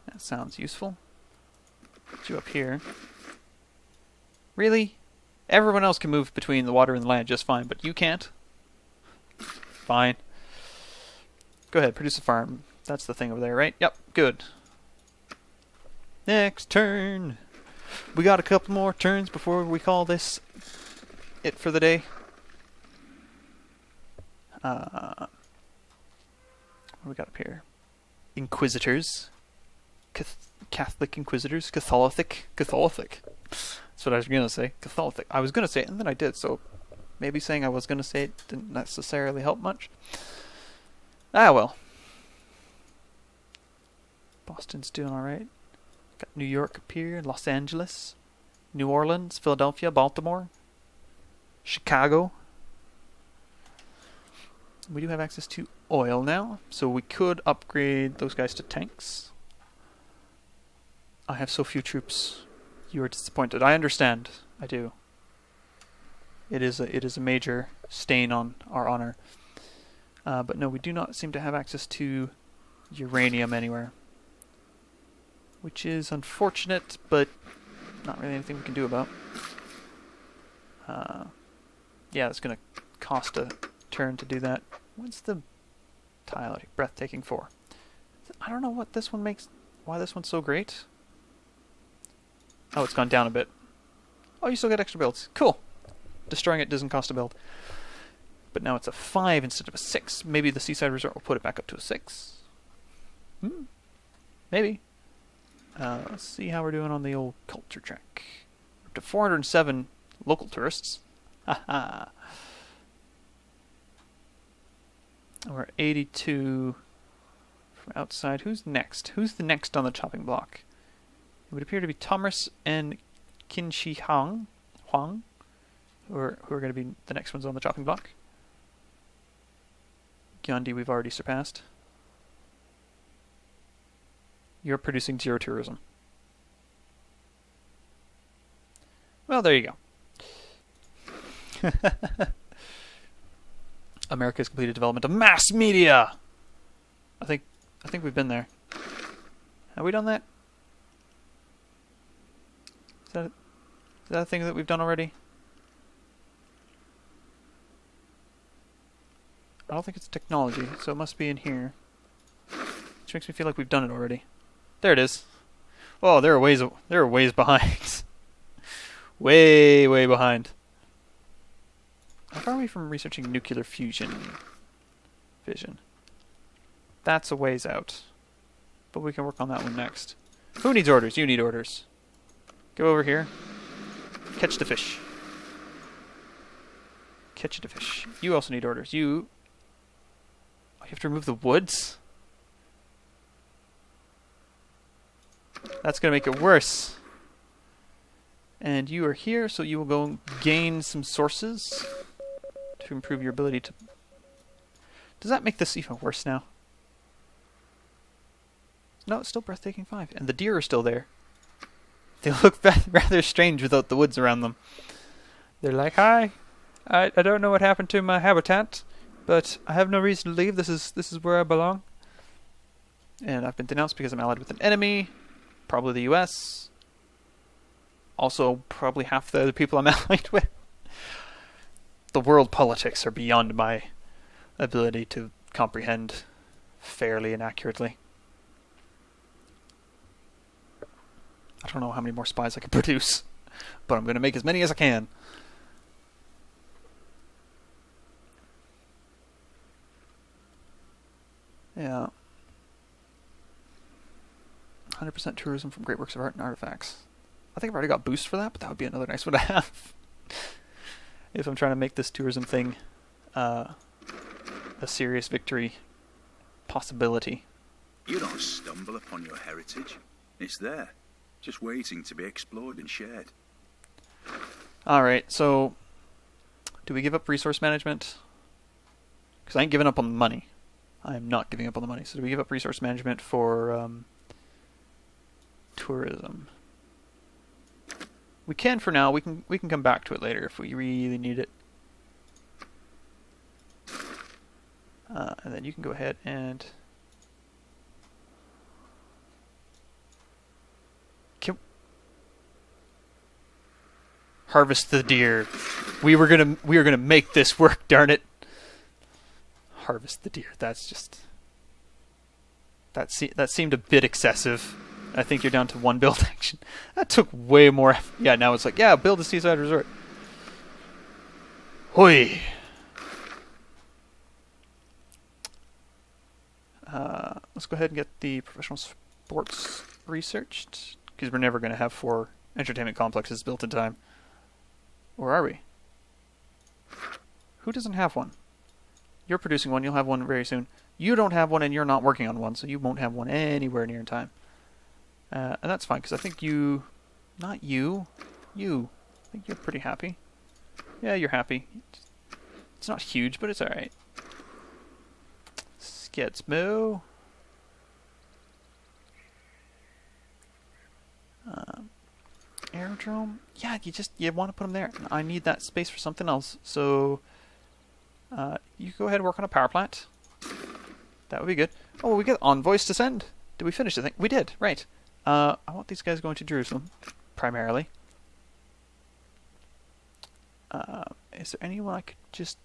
That sounds useful. Put you up here. Really? Everyone else can move between the water and the land just fine, but you can't? Fine. Go ahead, produce a farm. That's the thing over there, right? Yep, good. Next turn. We got a couple more turns before we call this it for the day. What do we got up here? Inquisitors. Catholic Inquisitors. Catholic. That's what I was going to say. Catholic. I was going to say it, and then I did, so maybe saying I was going to say it didn't necessarily help much. Ah, well. Boston's doing alright. Got New York up here, Los Angeles, New Orleans, Philadelphia, Baltimore, Chicago. We do have access to oil now, so we could upgrade those guys to tanks. I have so few troops. You are disappointed. I understand. I do. It is a major stain on our honor. But no, we do not seem to have access to uranium anywhere. Which is unfortunate, but not really anything we can do about. Yeah, it's going to cost a turn to do that. What's the tile? Breathtaking 4. I don't know what this one makes. Why this one's so great. Oh, it's gone down a bit. Oh, you still get extra builds. Cool. Destroying it doesn't cost a build. But now it's a 5 instead of a 6. Maybe the Seaside Resort will put it back up to a 6. Maybe. Let's see how we're doing on the old culture track. Up to 407 local tourists. Haha. We're 82 from outside. Who's next? Who's the next on the chopping block? It would appear to be Thomas and Qinshi Huang, who are going to be the next ones on the chopping block. Gyeonggi we've already surpassed. You're producing 0 tourism. Well, there you go. America's completed development of mass media. I think we've been there. Have we done that? Is that a thing that we've done already? I don't think it's technology, so it must be in here. Which makes me feel like we've done it already. There it is. Oh, they're ways behind. way behind. How far are we from researching nuclear fission? That's a ways out. But we can work on that one next. Who needs orders? You need orders. Go over here. Catch the fish. Catch the fish. You also need orders. You have to remove the woods? That's going to make it worse. And you are here, so you will go gain some sources to improve your ability to... Does that make this even worse now? No, it's still breathtaking 5. And the deer are still there. They look rather strange without the woods around them. They're like, hi, I don't know what happened to my habitat, but I have no reason to leave. This is where I belong. And I've been denounced because I'm allied with an enemy. Probably the US. Also, probably half the other people I'm allied with. The world politics are beyond my ability to comprehend fairly and accurately. I don't know how many more spies I can produce, but I'm going to make as many as I can. Yeah. 100% tourism from great works of art and artifacts. I think I've already got boost for that, but that would be another nice one to have. If I'm trying to make this tourism thing a serious victory possibility. You don't stumble upon your heritage. It's there, just waiting to be explored and shared. Alright, so do we give up resource management? Because I ain't giving up on the money. I am not giving up on the money. So do we give up resource management for tourism? We can for now. We can come back to it later if we really need it. And then you can go ahead and harvest the deer. We were gonna make this work. Darn it! Harvest the deer. That's just that seemed a bit excessive. I think you're down to 1 build action. That took way more effort. Yeah, now it's like, yeah, build a seaside resort. Hoi! Let's go ahead and get the professional sports researched, because we're never going to have 4 entertainment complexes built in time. Or are we? Who doesn't have one? You're producing one, you'll have one very soon. You don't have one and you're not working on one, so you won't have one anywhere near in time. And that's fine, because I think you... Not you. You. I think you're pretty happy. Yeah, you're happy. It's not huge, but it's alright. Sketsmo. Aerodrome. Yeah, you want to put them there. I need that space for something else. So, you go ahead and work on a power plant. That would be good. Oh, we get envoys to send. Did we finish the thing? We did. Right. I want these guys going to Jerusalem, primarily. Is there anyone I could just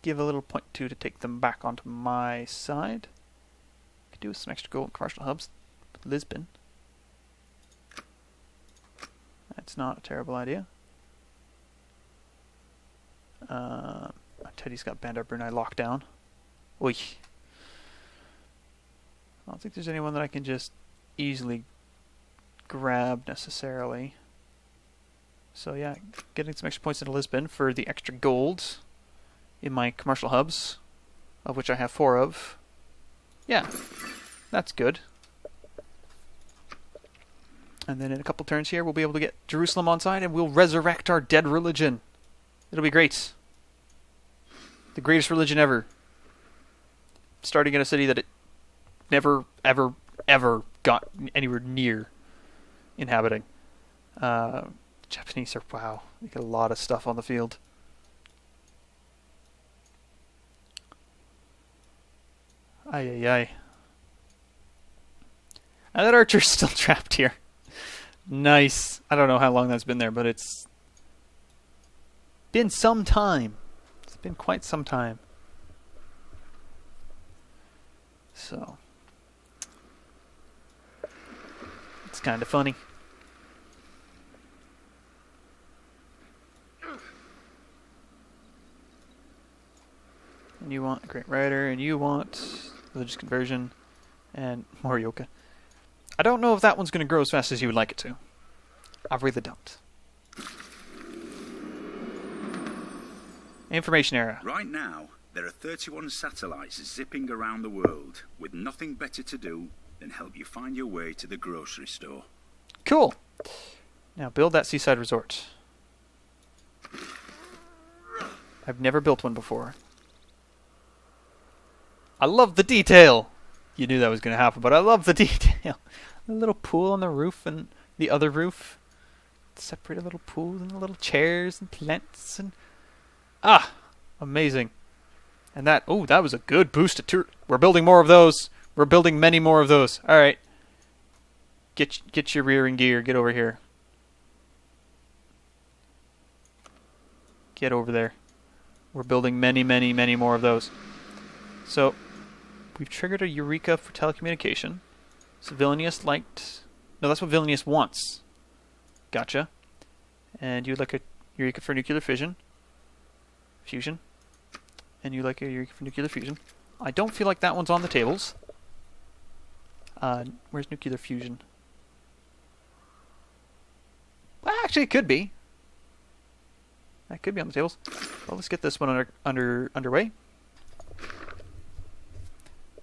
give a little point to take them back onto my side? Could do with some extra gold commercial hubs. Lisbon. That's not a terrible idea. Teddy's got Bandar Brunei locked down. Oy. I don't think there's anyone that I can just easily grab necessarily. So yeah, getting some extra points into Lisbon for the extra gold in my commercial hubs, of which I have 4 of. Yeah, that's good. And then in a couple turns here, we'll be able to get Jerusalem on side, and we'll resurrect our dead religion. It'll be great. The greatest religion ever. Starting in a city that it never, ever, ever got anywhere near inhabiting. Japanese are, wow, they get a lot of stuff on the field. Ay, ay, ay. And that archer's still trapped here. Nice. I don't know how long that's been there, but it's been some time. It's been quite some time. So, it's kind of funny. And you want a great writer, and you want religious conversion, and Morioka. I don't know if that one's going to grow as fast as you would like it to. I really don't. Information era. Right now, there are 31 satellites zipping around the world with nothing better to do than help you find your way to the grocery store. Cool. Now build that seaside resort. I've never built one before. I love the detail. You knew that was going to happen, but I love the detail. A little pool on the roof and the other roof. Separated little pools and the little chairs and plants and... Ah! Amazing. And that... Oh, that was a good boost to tour. We're building more of those. We're building many more of those. Alright. Get your rear in gear. Get over here. Get over there. We're building many, many, many more of those. So... We've triggered a Eureka for telecommunication. So Vilnius liked... No, that's what Vilnius wants. Gotcha. And you'd like a Eureka for nuclear fission. Fusion. And you like a Eureka for nuclear fusion. I don't feel like that one's on the tables. Where's nuclear fusion? Well, actually, it could be. That could be on the tables. Well, let's get this one underway.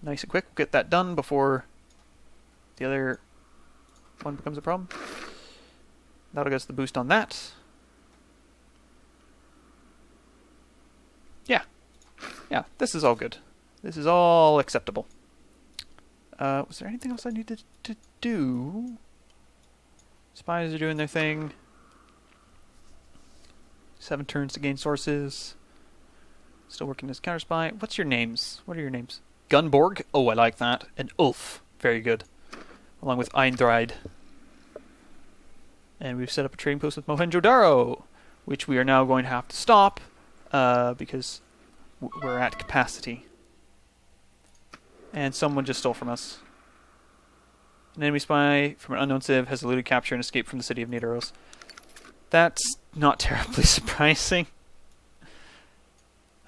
Nice and quick. We'll get that done before the other one becomes a problem. That'll get us the boost on that. Yeah. Yeah, this is all good. This is all acceptable. Was there anything else I needed to do? Spies are doing their thing. 7 turns to gain sources. Still working as counter spy. What's your names? What are your names? Gunborg. Oh, I like that. And Ulf. Very good. Along with Eindride. And we've set up a trading post with Mohenjo-Daro, which we are now going to have to stop because we're at capacity. And someone just stole from us. An enemy spy from an unknown civ has eluded capture and escaped from the city of Nidaros. That's not terribly surprising.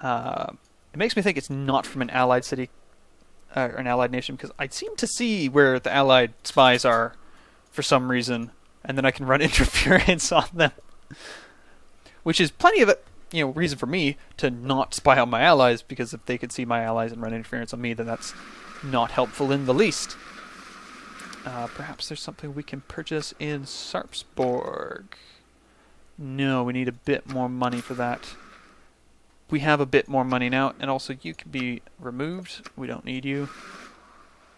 It makes me think it's not from an allied city, or an allied nation, because I seem to see where the allied spies are for some reason, and then I can run interference on them. Which is plenty of a reason for me to not spy on my allies, because if they could see my allies and run interference on me, then that's not helpful in the least. Perhaps there's something we can purchase in Sarpsborg. No, we need a bit more money for that. We have a bit more money now, and also you can be removed. We don't need you.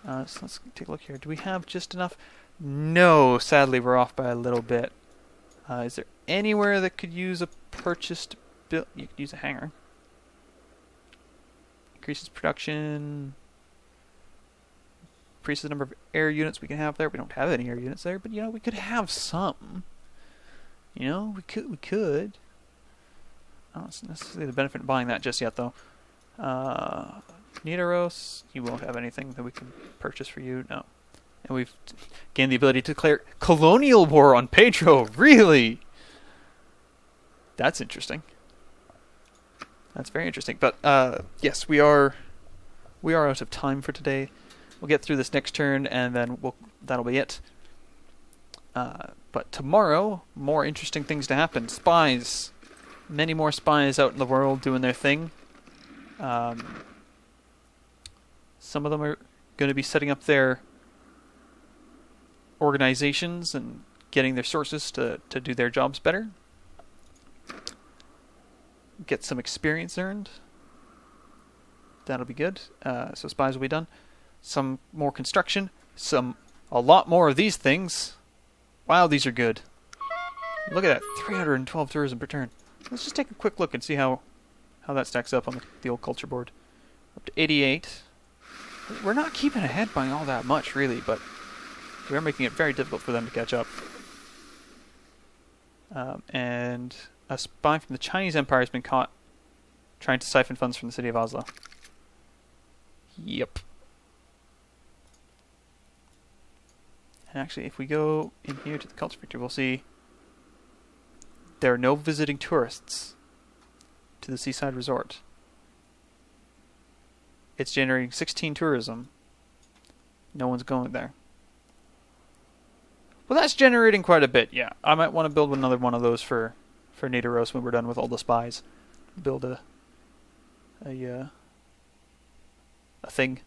So let's take a look here. Do we have just enough? No, sadly we're off by a little bit. Is there anywhere that could use a purchased build? You could use a hangar. Increases production. Increases the number of air units we can have there. We don't have any air units there, but we could have some. We could. I don't necessarily the benefit of buying that just yet, though. Nidaros, you won't have anything that we can purchase for you. No. And we've gained the ability to declare colonial war on Pedro. Really? That's interesting. That's very interesting. But yes, we are out of time for today. We'll get through this next turn, and then that'll be it. But tomorrow, more interesting things to happen. Spies. Many more spies out in the world doing their thing. Some of them are going to be setting up their organizations and getting their sources to do their jobs better. Get some experience earned. That'll be good. So spies will be done. Some more construction. A lot more of these things. Wow, these are good. Look at that, 312 tourism per turn. Let's just take a quick look and see how that stacks up on the old culture board. Up to 88. We're not keeping ahead by all that much, really, but we are making it very difficult for them to catch up. And a spy from the Chinese Empire has been caught trying to siphon funds from the city of Oslo. Yep. And actually, if we go in here to the culture picture, we'll see there are no visiting tourists to the seaside resort. It's generating 16 tourism. No one's going there. Well, that's generating quite a bit, yeah. I might want to build another one of those for Nidaros when we're done with all the spies. Build a thing.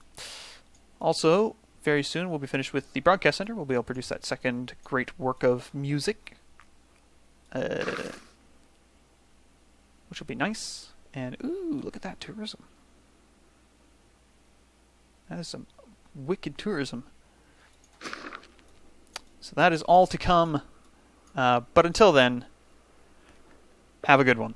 Also, very soon we'll be finished with the broadcast center. We'll be able to produce that second great work of music. Which will be nice. And, ooh, look at that tourism. That is some wicked tourism. So that is all to come. But until then, have a good one.